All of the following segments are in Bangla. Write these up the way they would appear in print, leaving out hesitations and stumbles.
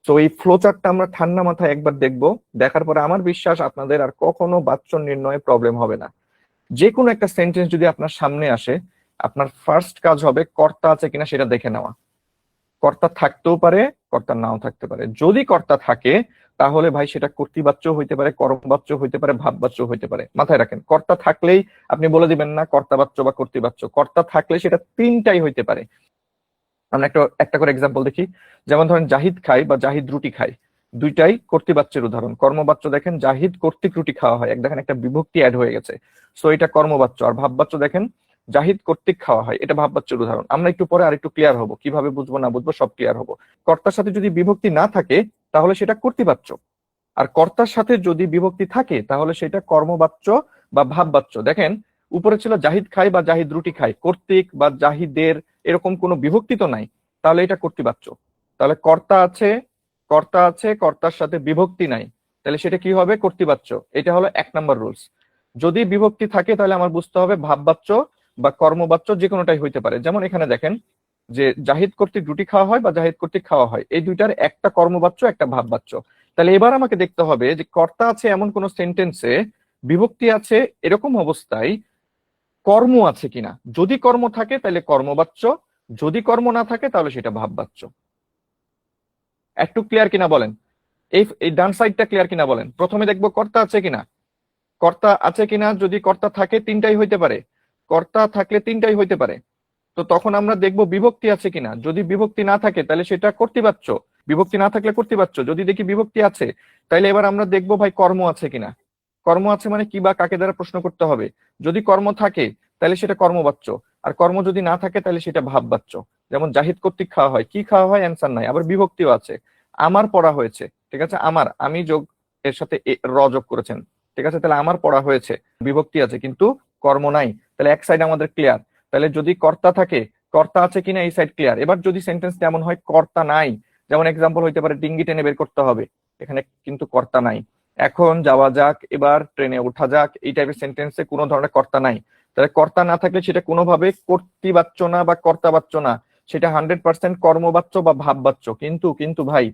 তো এই ফ্লোচার্টটা আমরা ঠান্ডা মাথায় একবার দেখবো, দেখার পরে আমার বিশ্বাস আপনাদের আর কখনো বাচ্চ নির্ণয়ে প্রবলেম হবে না। যে কোনো একটা সেন্টেন্স যদি আপনার সামনে আসে, আপনার ফার্স্ট কাজ হবে কর্তা আছে কিনা সেটা দেখে নেওয়া। কর্তা থাকতেও পারে, কর্তা নাও থাকতে পারে। যদি কর্তা থাকে তাহলে ভাই সেটা কর্তৃবাচ্য হইতে পারে, কর্মবাচ্য হইতে পারে, ভাববাচ্য হইতে পারে। মাথায় রাখেন, কর্তা থাকলেই আপনি বলে দিবেন না কর্তাবাচ্য বা কর্তৃবাচ্য। কর্তা থাকলে সেটা তিনটাই হইতে পারে। আমরা একটা একটা করে এক্সাম্পল দেখি। যেমন ধরেন জাহিদ খায় বা জাহিদ রুটি খায়, দুইটাই কর্তৃবাচ্যের উদাহরণ। কর্মবাচ্য দেখেন জাহিদ কর্তৃক রুটি খাওয়া হয়, এক দেখেন একটা বিভক্তি অ্যাড হয়ে গেছে, সো এটা কর্মবাচ্য। আর ভাববাচ্য দেখেন জাহিদ কর্তৃক খাওয়া হয়, এটা ভাববাচ্যের উদাহরণ। আমরা একটু পরে আর একটু ক্লিয়ার হবো, কিভাবে বুঝবো না বুঝবো সব ক্লিয়ার হবো। কর্তার সাথে যদি বিভক্তি না থাকে তাহলে সেটা কর্তৃবাচ্য, আর কর্তার সাথে যদি বিভক্তি থাকে তাহলে সেটা কর্মবাচ্য বা ভাববাচ্য। দেখেন উপরে ছিল জাহিদ খায় বা জাহিদ রুটি খায়, কর্তৃক বা জাহিদের এরকম কোনো বিভক্তি তো নাই, তাহলে এটা কর্তৃবাচ্য। তাহলে কর্তা আছে, কর্তা আছে, কর্তার সাথে বিভক্তি নাই, তাহলে সেটা কি হবে? কর্তৃবাচ্য। এটা হলো 1 নম্বর রুলস। যদি বিভক্তি থাকে তাহলে আমার বুঝতে হবে ভাববাচ্য বা কর্মবাচ্য যে কোনোটাই হইতে পারে। যেমন এখানে দেখেন যে জাহিদ কর্তৃক রুটি খাওয়া হয় বা জাহিদ কর্তৃক খাওয়া হয়, এই দুইটার একটা কর্মবাচ্য একটা ভাববাচ্য। তাহলে এবার আমাকে দেখতে হবে যে কর্তা আছে এমন কোন সেন্টেন্সে বিভক্তি আছে এরকম অবস্থায় কর্ম আছে কিনা। যদি কর্ম থাকে তাহলে কর্মবাচ্য, যদি কর্ম না থাকে তাহলে সেটা ভাববাচ্য। একটু ক্লিয়ার কিনা বলেন? এই এই ডান সাইডটা ক্লিয়ার কিনা বলেন? প্রথমে দেখবো কর্তা আছে কিনা। কর্তা আছে কিনা, যদি কর্তা থাকে তিনটাই হইতে পারে, কর্তা থাকলে তিনটাই হইতে পারে। তো তখন আমরা দেখবো বিভক্তি আছে কিনা। যদি বিভক্তি না থাকে তাহলে সেটা কর্তৃবাচ্য, বিভক্তি না থাকলে কর্তৃবাচ্য। যদি দেখি বিভক্তি আছে তাহলে এবার আমরা দেখবো ভাই কর্ম আছে কিনা। কর্ম আছে মানে কি বা কাকে দ্বারা প্রশ্ন করতে হবে। যদি কর্ম থাকে তাহলে সেটা কর্মবাচ্য, আর কর্ম যদি না থাকে তাহলে সেটা ভাববাচ্য। যেমন জাহিদ কর্তৃক খাওয়া হয়, কি খাওয়া হয় অ্যান্সার নাই, আবার বিভক্তিও আছে। আমার পড়া হয়েছে, ঠিক আছে, আমার, আমি যোগ এর সাথে র যোগ করেছেন, ঠিক আছে, তাহলে আমার পড়া হয়েছে, বিভক্তি আছে কিন্তু কর্ম নাই, তাহলে এক সাইড আমাদের ক্লিয়ার। তাহলে যদি কর্তা থাকে, কর্তা আছে কিনা এই সাইড ক্লিয়ার। এবার যদি সেন্টেন্স তেমন হয় কর্তা নাই, যেমন এক্সাম্পল হইতে পারে ডিঙ্গি টেনে বের করতে হবে, এখানে কিন্তু কর্তা নাই। এখন যাওয়া যাক, এবার ট্রেনে ওঠা যাক, এই টাইপের সেন্টেন্সে কোনো ধরনের কর্তা নাই। তাহলে কর্তা না থাকলে সেটা কোনোভাবে কর্তৃবাচ্য না বা কর্তাবাচ্য না, সেটা 100% কর্মবাচ্য বা ভাববাচ্য। কিন্তু কিন্তু ভাই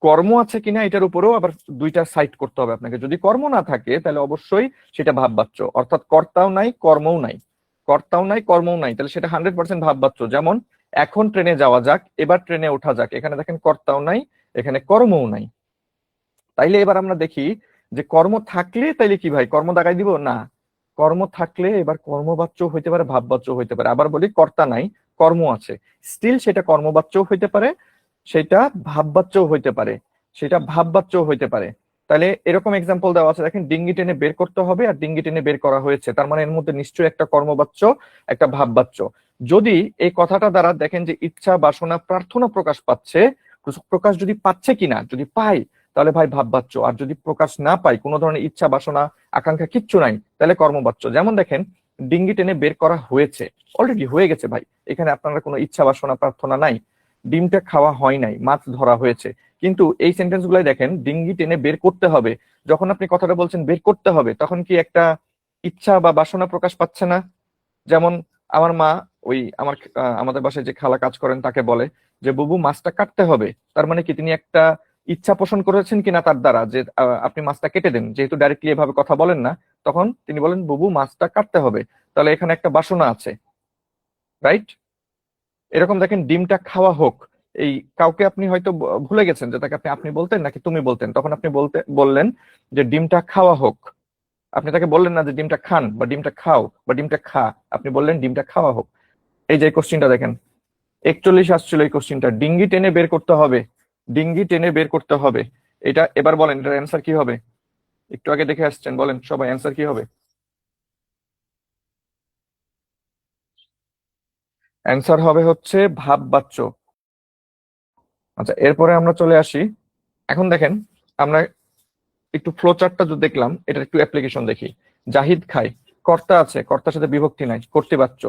কর্ম আছে কিনা এটার উপরেও আবার দুইটা সাইড করতে হবে আপনাকে। যদি কর্ম না থাকে তাহলে অবশ্যই সেটা ভাববাচ্য, অর্থাৎ কর্তাও নাই কর্মও নাই, কর্তাও নাই কর্মও নাই, তাহলে সেটা 100% ভাববাচ্য। যেমন এখন ট্রেনে যাওয়া যাক, এবার ট্রেনে ওঠা যাক, এখানে দেখেন কর্তাও নাই, এখানে কর্মও নাই। তাইলে এবার আমরা দেখি যে কর্ম থাকলে তাইলে কি ভাই কর্ম দাগাই দিব না। কর্ম থাকলে এবার কর্মবাচ্য হইতে পারে, ভাববাচ্য হইতে পারে। আবার বলি কর্তা নাই, কর্ম আছে, স্টিল সেটা কর্মবাচ্য হইতে পারে, সেটা ভাববাচ্য হইতে পারে, সেটা ভাববাচ্য হইতে পারে। তাহলে এরকম এক্সাম্পল দেওয়া আছে, দেখেন ডিঙ্গি টেনে বের করতে হবে আর ডিঙ্গি টেনে বের করা হয়েছে, তার মানে এর মধ্যে নিশ্চয়ই একটা কর্মবাচ্য একটা ভাববাচ্য। যদি এই কথাটা দ্বারা দেখেন যে ইচ্ছা বাসনা প্রার্থনা প্রকাশ পাচ্ছে, প্রকাশ যদি পাচ্ছে কিনা, যদি পাই তাহলে ভাই ভাববাচ্য। আর যদি প্রকাশ না পাই, কোনো ধরনের ইচ্ছা বাসনা আকাঙ্ক্ষা কিচ্ছু নাই, তাহলে কর্মবাচ্য। যেমন দেখেন ডিঙ্গি টেনে বের করা হয়েছে, অলরেডি হয়ে গেছে ভাই, এখানে আপনারা কোনো ইচ্ছা বাসনা প্রার্থনা নাই। ডিমটা খাওয়া হয় নাই, মাছ ধরা হয়েছে। কিন্তু এই সেন্টেন্স গুলাই দেখেন ডিঙ্গি টেনে বের করতে হবে, যখন আপনি কথাটা বলছেন বের করতে হবে তখন কি একটা ইচ্ছা বা বাসনা প্রকাশ পাচ্ছে না? যেমন আমার মা, ওই আমাদের বাসায় যে খালা কাজ করেন তাকে বলে যে বুবু মাছটা কাটতে হবে, তার মানে কি তিনি একটা ইচ্ছা পোষণ করেছেন কিনা তার দ্বারা যে আপনি মাছটা কেটে দেন। যেহেতু ডাইরেক্টলি এভাবে কথা বলেন না, তখন তিনি বলেন বুবু মাছটা কাটতে হবে, তাহলে এখানে একটা বাসনা আছে, রাইট? এরকম দেখেন ডিমটা খাওয়া হোক, এই কাউকে আপনি হয়তো ভুলে গেছেন যে তাকে আপনি আপনি বলতেন নাকি তুমি বলতেন, তখন আপনি বললেন যে ডিমটা খাওয়া হোক। আপনি তাকে বললেন না যে ডিমটা খান বা ডিমটা খাও বা ডিমটা খা, আপনি বললেন ডিমটা খাওয়া হোক। এই যে কোশ্চিনটা দেখেন 41 আসছিল, এই কোশ্চিনটা ডিঙ্গি টেনে বের করতে হবে, ডিঙ্গি টেনে বের করতে হবে। এটা এবার বলেন এটার অ্যান্সার কি হবে? একটু আগে দেখে আসছেন, বলেন সবাই অ্যান্সার কি হবে? অ্যান্সার হবে হচ্ছে ভাববাচ্য। আচ্ছা, এরপরে আমরা চলে আসি। এখন দেখেন আমরা একটু ফ্লো চার্টটা যদি দেখলাম, এটা একটু অ্যাপ্লিকেশন দেখি। জাহিদ খায়, কর্তা আছে, কর্তার সাথে বিভক্তি নাই, কর্তৃবাচ্য।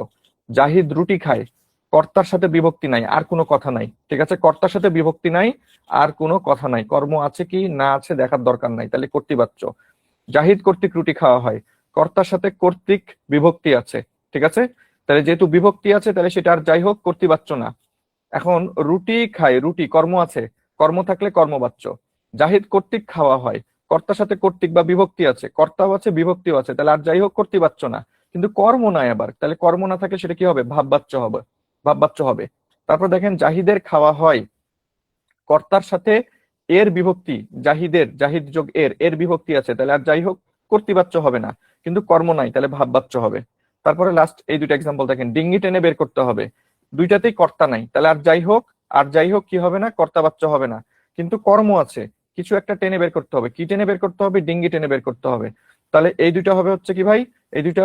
জাহিদ রুটি খায়, কর্তার সাথে বিভক্তি নাই, আর কোনো কথা নাই, ঠিক আছে, কর্তার সাথে বিভক্তি নাই, আর কোনো কথা নাই, কর্ম আছে কি না আছে দেখার দরকার নাই, তাহলে কর্তৃবাচ্য। জাহিদ কর্তৃক রুটি খাওয়া হয়, কর্তার সাথে কর্তৃক বিভক্তি আছে, ঠিক আছে, তাহলে যেহেতু বিভক্তি আছে তাহলে সেটা আর যাই হোক কর্তৃবাচ্য না। এখন রুটি খায়, রুটি কর্ম আছে, কর্ম থাকলে কর্মবাচ্য। জাহিদ কর্তৃক খাওয়া হয়, কর্তার সাথে কর্তৃক বা বিভক্তি আছে, কর্তাও আছে বিভক্তিও আছে, তাহলে আর যাই হোক কর্তৃবাচ্য না। কিন্তু কর্ম নাই আবার, তাহলে কর্ম না থাকলে সেটা কি হবে? ভাববাচ্য হবে, ভাববাচ্য হবে। তারপর দেখেন জাহিদের খাওয়া হয়, কর্তার সাথে এর বিভক্তি, জাহিদের, জাহিদ যোগ এর বিভক্তি আছে, তাহলে আর যাই হোক কর্তৃবাচ্য হবে না। কিন্তু কর্ম নাই, তাহলে ভাববাচ্য হবে। তারপরে লাস্ট এই দুটো এক্সাম্পল দেখেন, ডিঙ্গি টেনে বের করতে হবে, দুইটাতেই কর্তা নাই, তাহলে আর যাই হোক, আর যাই হোক কি হবে না? কর্তাবাচ্য হবে না। কিন্তু কর্ম আছে, কিছু একটা টেনে বের করতে হবে, কি টেনে বের করতে হবে? ডিঙ্গি টেনে বের করতে হবে। তাহলে এই দুইটা হবে হচ্ছে কি ভাই? এই দুইটা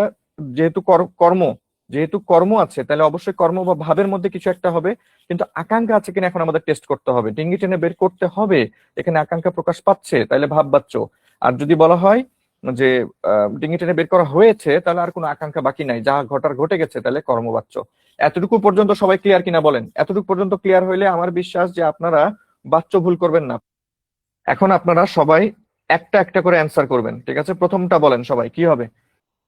যেহেতু কর্ম, যেহেতু কর্ম আছে তাহলে অবশ্যই কর্ম বা ভাবের মধ্যে কিছু একটা হবে। কিন্তু আকাঙ্ক্ষা আছে কিনা এখন আমাদের টেস্ট করতে হবে, ডিঙ্গি টেনে বের করতে হবে, এখানে আকাঙ্ক্ষা প্রকাশ পাচ্ছে, তাহলে ভাববাচ্য। আর যদি বলা হয় যে ডিঙ্গি টেনে বের করা হয়েছে, তাহলে আর কোনো আকাঙ্ক্ষা বাকি নাই, যা ঘটার ঘটে গেছে, তাহলে কর্মবাচ্য। এতটুকু পর্যন্ত সবাই ক্লিয়ার কিনা বলেন? এতটুকু পর্যন্ত ক্লিয়ার হইলে আমার বিশ্বাস যে আপনারা বাচ্য ভুল করবেন না। এখন আপনারা সবাই একটা একটা করে অ্যান্সার করবেন, ঠিক আছে? প্রথমটা বলেন সবাই, কি হবে?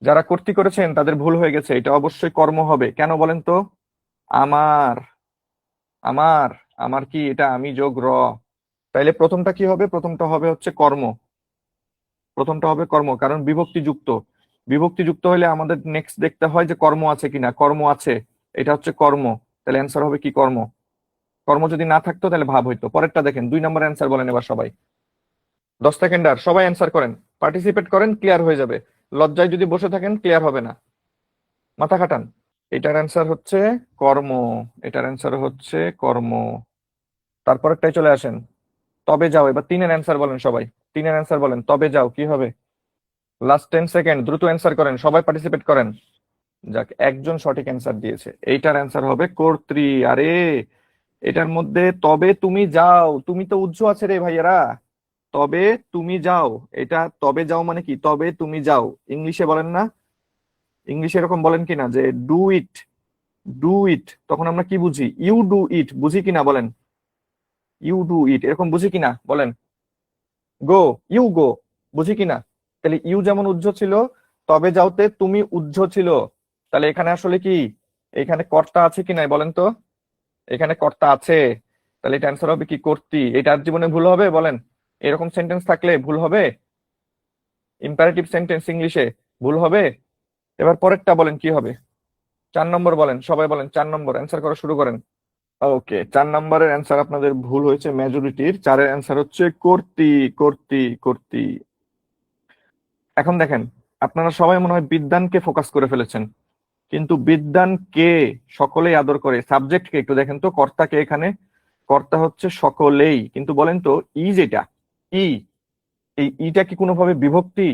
যারা কর্তৃ করেছেন তাদের ভুল হয়ে গেছে, এটা অবশ্যই কর্ম হবে। কেন বলেন তো? আমার, আমার, আমার কি এটা? আমি যোগ র, তাইলে প্রথমটা কি হবে? প্রথমটা হবে হচ্ছে কর্ম, প্রথমটা হবে কর্ম, কারণ বিভক্তি যুক্ত। বিভক্তি যুক্ত হলে আমাদের নেক্সট দেখতে হয় যে কর্ম আছে কিনা, কর্ম আছে, এটা হচ্ছে কর্ম, তাহলে অ্যান্সার হবে কি? কর্ম। কর্ম যদি না থাকতো তাহলে ভাব হইতো। পরেরটা দেখেন, 2 নম্বর অ্যান্সার বলেন এবার সবাই। 10 সেকেন্ড আর, সবাই অ্যান্সার করেন, পার্টিসিপেট করেন, ক্লিয়ার হয়ে যাবে। লজ্জায় যদি বসে থাকেন ক্লিয়ার হবে না, মাথা খাটান। এটার অ্যান্সার হচ্ছে কর্ম, এটার অ্যান্সার হচ্ছে কর্ম। তারপরেরটাই চলে আসেন, তবে যাও। এবার 3-এর অ্যান্সার বলেন সবাই, 3-এর অ্যান্সার বলেন, তবে যাও কি হবে? লাস্ট 10 সেকেন্ড, দ্রুত অ্যান্সার করেন, সবাই পার্টিসিপেট করেন। যাক, একজন সঠিক অ্যান্সার দিয়েছে, এইটার অ্যান্সার হবে কর্তৃ। আরে এটার মধ্যে তবে তুমি যাও, তুমি তো উজ্জ্ব আছে রে ভাইয়েরা। তবে তুমি যাও, এটা তবে যাও মানে কি? তবে তুমি যাও। ইংলিশে বলেন না? ইংলিশে এরকম বলেন কিনা যে ডু ইট, ডু ইট, তখন আমরা কি বুঝি? ইউ ডু ইট বুঝি কিনা বলেন? ইউ ডু ইট এরকম বুঝি কিনা বলেন? গো, ইউ গো বুঝি কিনা? তাহলে ইউ যেমন উজ্জ্ব ছিল, তবে যাওতে তুমি উজ্জ্ব ছিল। তাহলে এখানে আসলে কি, এখানে কর্তা আছে কি নাই বলেন তো? এখানে কর্তা আছে, তাহলে এটা অ্যান্সার হবে কি? কর্তৃ। এটা আর জীবনে ভুল হবে বলেন? এরকম সেন্টেন্স থাকলে ভুল হবে? ইম্পারেটিভ সেন্টেন্স ইংলিশে ভুল হবে? এবার পরেরটা বলেন কি হবে? 4 নম্বর বলেন সবাই, বলেন 4 নম্বর অ্যান্সার করা শুরু করেন। ওকে, 4 নম্বরের অ্যান্সার আপনাদের ভুল হয়েছে মেজরিটির। 4-এর অ্যান্সার হচ্ছে কর্তৃ, কর্তৃ, কর্তৃ। এখন দেখেন, আপনারা সবাই মনে হয় বিদ্বানকে ফোকাস করে ফেলেছেন, কিন্তু বিদ্বান কে? সকলেই আদর করে। সাবজেক্টকে একটু দেখেন তো, কর্তাকে এখানে, কর্তা হচ্ছে সকলেই, কিন্তু বলেন তো ই যেটা, ই, এই ইটা কি কোনোভাবে বিভক্তি?